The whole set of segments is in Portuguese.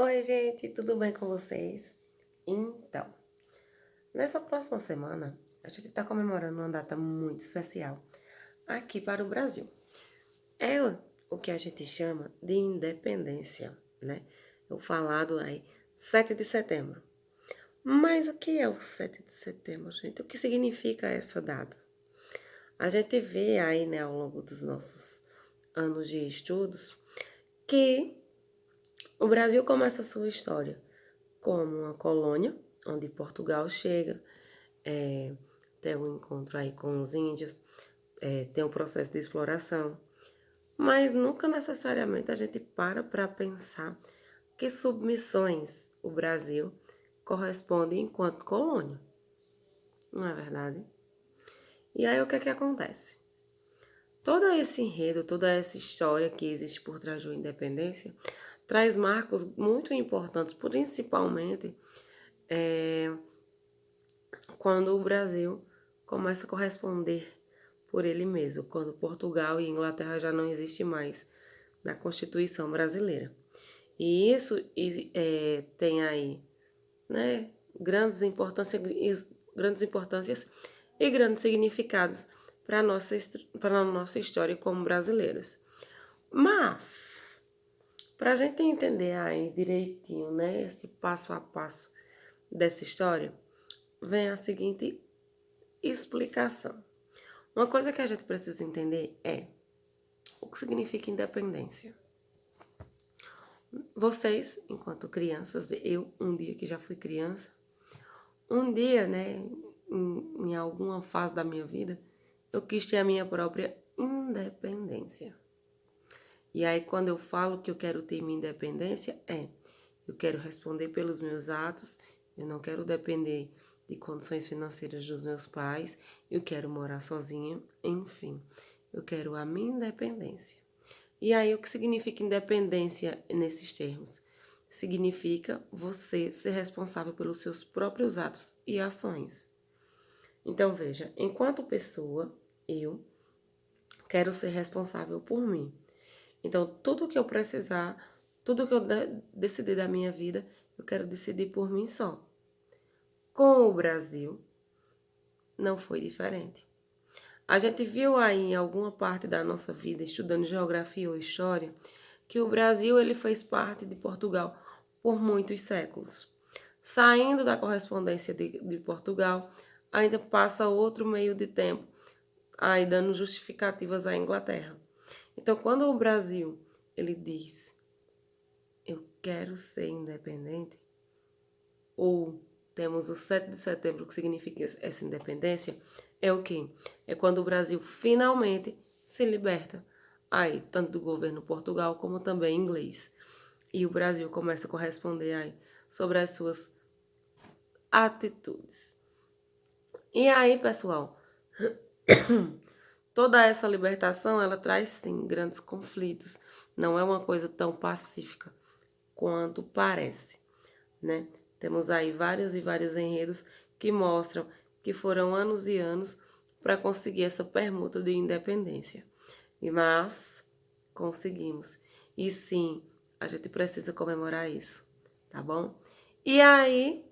Oi, gente, tudo bem com vocês? Então, nessa próxima semana, a gente está comemorando uma data muito especial aqui para o Brasil. É o que a gente chama de independência, né? O falado aí, 7 de setembro. Mas o que é o 7 de setembro, gente? O que significa essa data? A gente vê aí, né, ao longo dos nossos anos de estudos, que o Brasil começa a sua história como uma colônia, onde Portugal chega, é, tem um encontro aí com os índios, tem um processo de exploração, mas nunca necessariamente a gente para pensar que submissões o Brasil corresponde enquanto colônia, não é verdade? E aí o que é que acontece? Todo esse enredo, toda essa história que existe por trás da independência, traz marcos muito importantes, principalmente é, quando o Brasil começa a corresponder por ele mesmo, quando Portugal e Inglaterra já não existem mais na Constituição brasileira. E isso tem aí, né, grandes importâncias e grandes significados para a nossa história como brasileiros. Mas, para a gente entender aí direitinho, né, esse passo a passo dessa história, vem a seguinte explicação. Uma coisa que a gente precisa entender é o que significa independência. Vocês, enquanto crianças, eu um dia que já fui criança, um dia, né, em alguma fase da minha vida, eu quis ter a minha própria independência. E aí, quando eu falo que eu quero ter minha independência, eu quero responder pelos meus atos, eu não quero depender de condições financeiras dos meus pais, eu quero morar sozinha, enfim, eu quero a minha independência. E aí, o que significa independência nesses termos? Significa você ser responsável pelos seus próprios atos e ações. Então, veja, enquanto pessoa, eu quero ser responsável por mim. Então, tudo que eu precisar, tudo que eu decidir da minha vida, eu quero decidir por mim só. Com o Brasil, não foi diferente. A gente viu aí em alguma parte da nossa vida, estudando geografia ou história, que o Brasil ele fez parte de Portugal por muitos séculos. Saindo da correspondência de Portugal, ainda passa outro meio de tempo, aí dando justificativas à Inglaterra. Então, quando o Brasil ele diz eu quero ser independente, ou temos o 7 de setembro, que significa essa independência, é o quê? É quando o Brasil finalmente se liberta, aí, tanto do governo Portugal como também inglês. E o Brasil começa a corresponder aí sobre as suas atitudes. E aí, pessoal, toda essa libertação, ela traz sim grandes conflitos. Não é uma coisa tão pacífica quanto parece, né? Temos aí vários e vários enredos que mostram que foram anos e anos para conseguir essa permuta de independência. Mas conseguimos. E sim, a gente precisa comemorar isso, tá bom? E aí,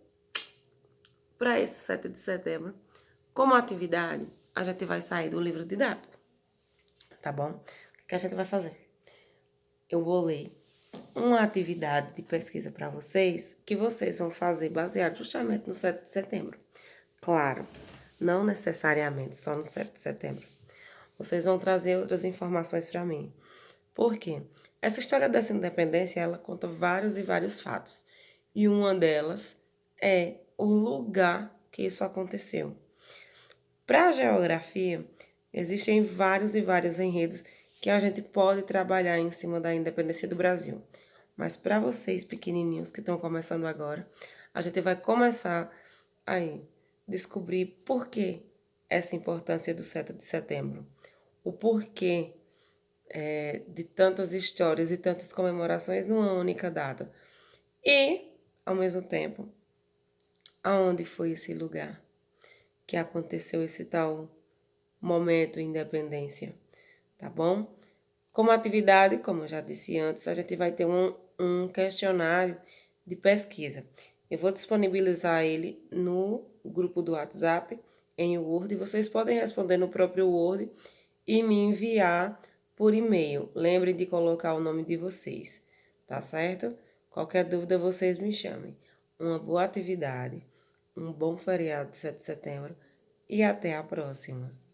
para esse 7 de setembro, como atividade, a gente vai sair do livro didático, tá bom? O que a gente vai fazer? Eu vou ler uma atividade de pesquisa para vocês que vocês vão fazer baseado justamente no 7 de setembro. Claro, não necessariamente só no 7 de setembro. Vocês vão trazer outras informações para mim. Por quê? Essa história dessa independência, ela conta vários e vários fatos. E uma delas é o lugar que isso aconteceu. Para a geografia, existem vários e vários enredos que a gente pode trabalhar em cima da independência do Brasil. Mas para vocês pequenininhos que estão começando agora, a gente vai começar aí descobrir por que essa importância do 7 de setembro, o porquê de tantas histórias e tantas comemorações numa única data. E, ao mesmo tempo, aonde foi esse lugar que aconteceu esse tal momento independência, tá bom? Como atividade, como eu já disse antes, a gente vai ter um questionário de pesquisa. Eu vou disponibilizar ele no grupo do WhatsApp, em Word, e vocês podem responder no próprio Word e me enviar por e-mail. Lembrem de colocar o nome de vocês, tá certo? Qualquer dúvida, vocês me chamem. Uma boa atividade, um bom feriado de 7 de setembro e até a próxima!